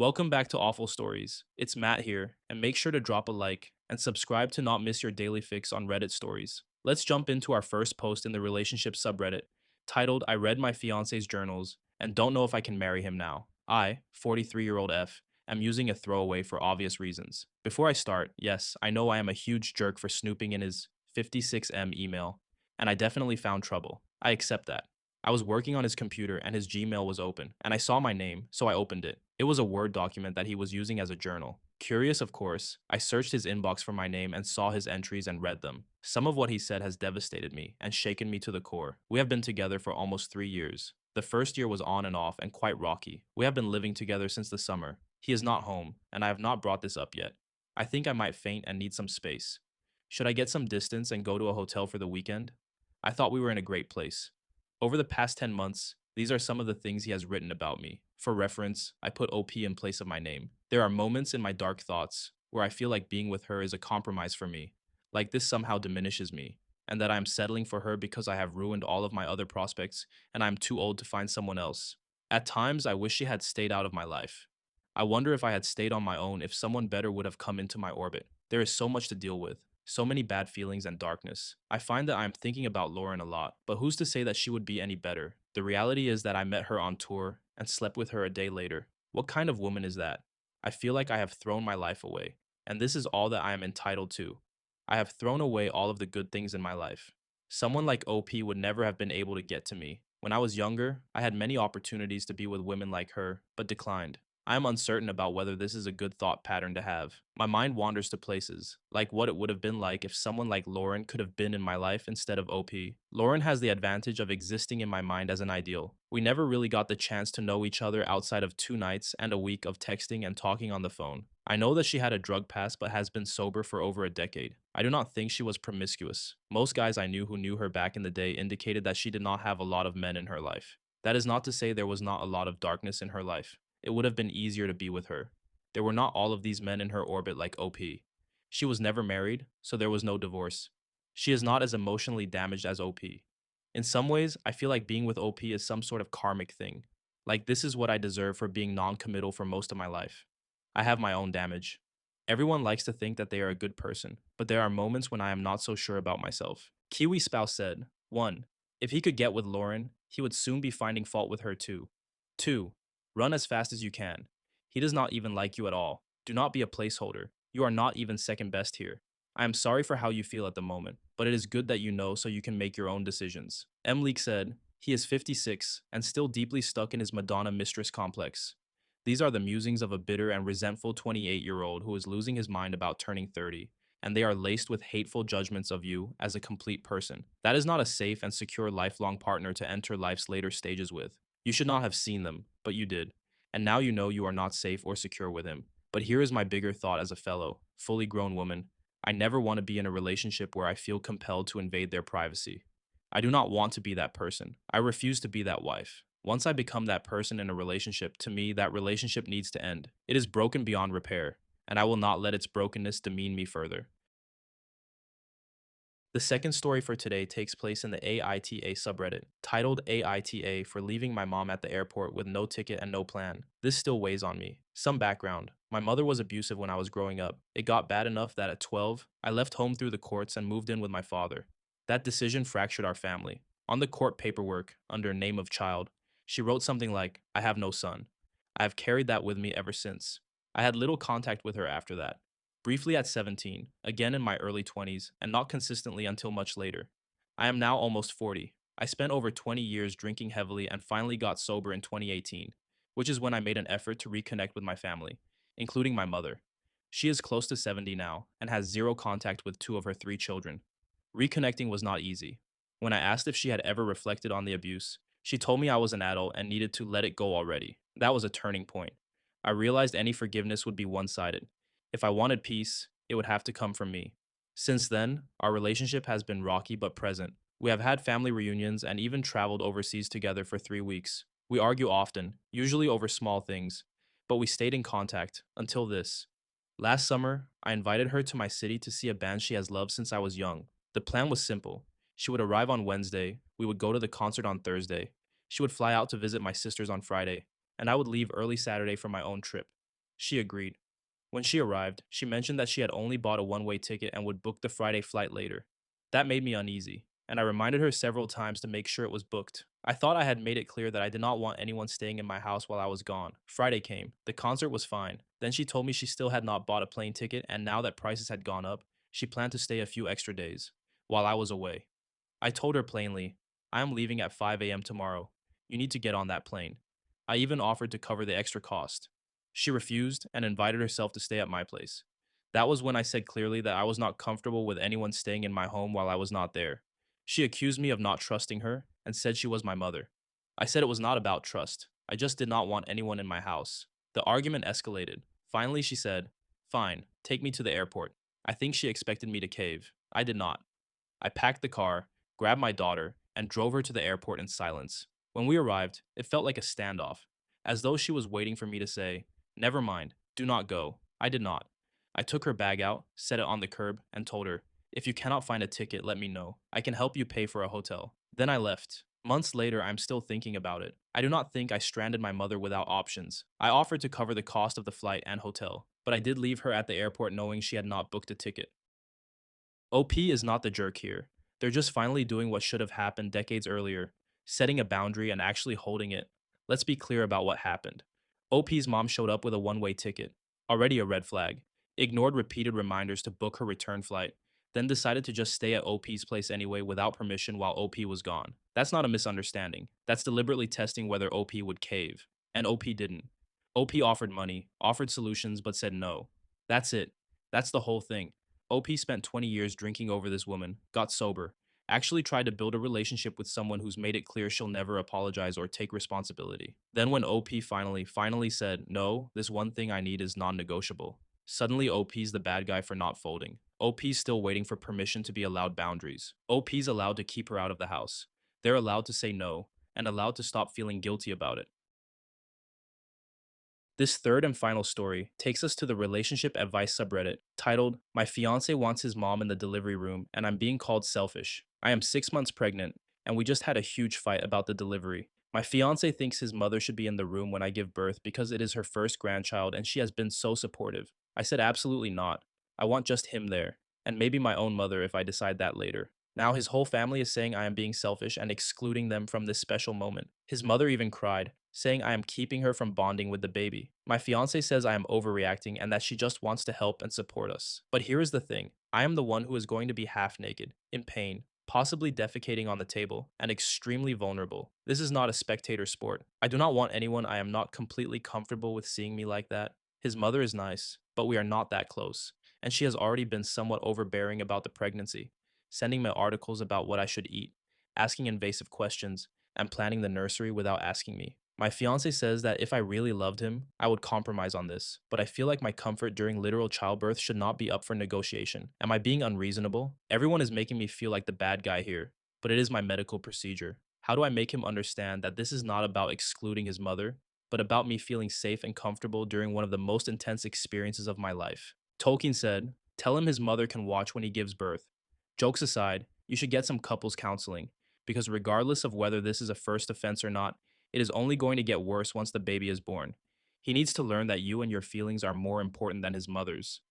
Welcome back to Awful Stories. It's Matt here, and make sure to drop a like and subscribe to not miss your daily fix on Reddit stories. Let's jump into our first post in the relationship subreddit, titled I read my fiance's journals and don't know if I can marry him now. I, 43-year-old F, am using a throwaway for obvious reasons. Before I start, yes, I know I am a huge jerk for snooping in his 56M email, and I definitely found trouble. I accept that. I was working on his computer and his Gmail was open, and I saw my name, so I opened it. It was a Word document that he was using as a journal. Curious, of course, I searched his inbox for my name and saw his entries and read them. Some of what he said has devastated me and shaken me to the core. We have been together for almost 3 years. The first year was on and off and quite rocky. We have been living together since the summer. He is not home, and I have not brought this up yet. I think I might faint and need some space. Should I get some distance and go to a hotel for the weekend? I thought we were in a great place. Over the past 10 months, these are some of the things he has written about me. For reference, I put OP in place of my name. There are moments in my dark thoughts where I feel like being with her is a compromise for me, like this somehow diminishes me, and that I am settling for her because I have ruined all of my other prospects and I am too old to find someone else. At times, I wish she had stayed out of my life. I wonder if I had stayed on my own if someone better would have come into my orbit. There is so much to deal with. So many bad feelings and darkness. I find that I am thinking about Lauren a lot, but who's to say that she would be any better? The reality is that I met her on tour and slept with her a day later. What kind of woman is that? I feel like I have thrown my life away, and this is all that I am entitled to. I have thrown away all of the good things in my life. Someone like OP would never have been able to get to me. When I was younger, I had many opportunities to be with women like her, but declined. I am uncertain about whether this is a good thought pattern to have. My mind wanders to places, like what it would have been like if someone like Lauren could have been in my life instead of OP. Lauren has the advantage of existing in my mind as an ideal. We never really got the chance to know each other outside of 2 nights and a week of texting and talking on the phone. I know that she had a drug past but has been sober for over a decade. I do not think she was promiscuous. Most guys I knew who knew her back in the day indicated that she did not have a lot of men in her life. That is not to say there was not a lot of darkness in her life. It would have been easier to be with her. There were not all of these men in her orbit like OP. She was never married, so there was no divorce. She is not as emotionally damaged as OP. In some ways, I feel like being with OP is some sort of karmic thing. Like this is what I deserve for being non-committal for most of my life. I have my own damage. Everyone likes to think that they are a good person, but there are moments when I am not so sure about myself. Kiwi Spouse said, 1. If he could get with Lauren, he would soon be finding fault with her too. 2. Run as fast as you can. He does not even like you at all. Do not be a placeholder. You are not even second best here. I am sorry for how you feel at the moment, but it is good that you know so you can make your own decisions. M. Leek said, he is 56 and still deeply stuck in his Madonna mistress complex. These are the musings of a bitter and resentful 28-year-old who is losing his mind about turning 30, and they are laced with hateful judgments of you as a complete person. That is not a safe and secure lifelong partner to enter life's later stages with. You should not have seen them, but you did. And now you know you are not safe or secure with him. But here is my bigger thought as a fellow, fully grown woman. I never want to be in a relationship where I feel compelled to invade their privacy. I do not want to be that person. I refuse to be that wife. Once I become that person in a relationship, to me, that relationship needs to end. It is broken beyond repair, and I will not let its brokenness demean me further. The second story for today takes place in the AITA subreddit, titled AITA for leaving my mom at the airport with no ticket and no plan. This still weighs on me. Some background. My mother was abusive when I was growing up. It got bad enough that at 12, I left home through the courts and moved in with my father. That decision fractured our family. On the court paperwork, under name of child, she wrote something like, I have no son. I have carried that with me ever since. I had little contact with her after that. Briefly at 17, again in my early 20s, and not consistently until much later. I am now almost 40. I spent over 20 years drinking heavily and finally got sober in 2018, which is when I made an effort to reconnect with my family, including my mother. She is close to 70 now and has zero contact with 2 of her 3 children. Reconnecting was not easy. When I asked if she had ever reflected on the abuse, she told me I was an adult and needed to let it go already. That was a turning point. I realized any forgiveness would be one-sided. If I wanted peace, it would have to come from me. Since then, our relationship has been rocky but present. We have had family reunions and even traveled overseas together for 3 weeks. We argue often, usually over small things, but we stayed in contact until this. Last summer, I invited her to my city to see a band she has loved since I was young. The plan was simple. She would arrive on Wednesday, we would go to the concert on Thursday, she would fly out to visit my sisters on Friday, and I would leave early Saturday for my own trip. She agreed. When she arrived, she mentioned that she had only bought a one way ticket and would book the Friday flight later. That made me uneasy, and I reminded her several times to make sure it was booked. I thought I had made it clear that I did not want anyone staying in my house while I was gone. Friday came. The concert was fine. Then she told me she still had not bought a plane ticket, and now that prices had gone up, she planned to stay a few extra days while I was away. I told her plainly, I am leaving at 5 a.m. tomorrow. You need to get on that plane. I even offered to cover the extra cost. She refused and invited herself to stay at my place. That was when I said clearly that I was not comfortable with anyone staying in my home while I was not there. She accused me of not trusting her and said she was my mother. I said it was not about trust. I just did not want anyone in my house. The argument escalated. Finally, she said, Fine, take me to the airport. I think she expected me to cave. I did not. I packed the car, grabbed my daughter, and drove her to the airport in silence. When we arrived, it felt like a standoff, as though she was waiting for me to say, Never mind, do not go. I did not. I took her bag out, set it on the curb, and told her, If you cannot find a ticket, let me know. I can help you pay for a hotel. Then I left. Months later, I'm still thinking about it. I do not think I stranded my mother without options. I offered to cover the cost of the flight and hotel, but I did leave her at the airport knowing she had not booked a ticket. OP is not the jerk here. They're just finally doing what should have happened decades earlier, setting a boundary and actually holding it. Let's be clear about what happened. OP's mom showed up with a one way ticket, already a red flag, ignored repeated reminders to book her return flight, then decided to just stay at OP's place anyway without permission while OP was gone. That's not a misunderstanding. That's deliberately testing whether OP would cave. And OP didn't. OP offered money, offered solutions, but said no. That's it. That's the whole thing. OP spent 20 years drinking over this woman, got sober, actually tried to build a relationship with someone who's made it clear she'll never apologize or take responsibility. Then when OP finally said, no, this one thing I need is non-negotiable, suddenly OP's the bad guy for not folding. OP's still waiting for permission to be allowed boundaries. OP's allowed to keep her out of the house. They're allowed to say no, and allowed to stop feeling guilty about it. This third and final story takes us to the relationship advice subreddit titled, My fiance wants his mom in the delivery room and I'm being called selfish. I am 6 months pregnant and we just had a huge fight about the delivery. My fiance thinks his mother should be in the room when I give birth because it is her first grandchild and she has been so supportive. I said absolutely not. I want just him there, and maybe my own mother if I decide that later. Now his whole family is saying I am being selfish and excluding them from this special moment. His mother even cried, saying I am keeping her from bonding with the baby. My fiance says I am overreacting and that she just wants to help and support us. But here is the thing. I am the one who is going to be half naked, in pain, possibly defecating on the table, and extremely vulnerable. This is not a spectator sport. I do not want anyone I am not completely comfortable with seeing me like that. His mother is nice, but we are not that close, and she has already been somewhat overbearing about the pregnancy, sending me articles about what I should eat, asking invasive questions, and planning the nursery without asking me. My fiance says that if I really loved him, I would compromise on this, but I feel like my comfort during literal childbirth should not be up for negotiation. Am I being unreasonable? Everyone is making me feel like the bad guy here, but it is my medical procedure. How do I make him understand that this is not about excluding his mother, but about me feeling safe and comfortable during one of the most intense experiences of my life? Tolkien said, Tell him his mother can watch when he gives birth. Jokes aside, you should get some couples counseling, because regardless of whether this is a first offense or not, it is only going to get worse once the baby is born. He needs to learn that you and your feelings are more important than his mother's.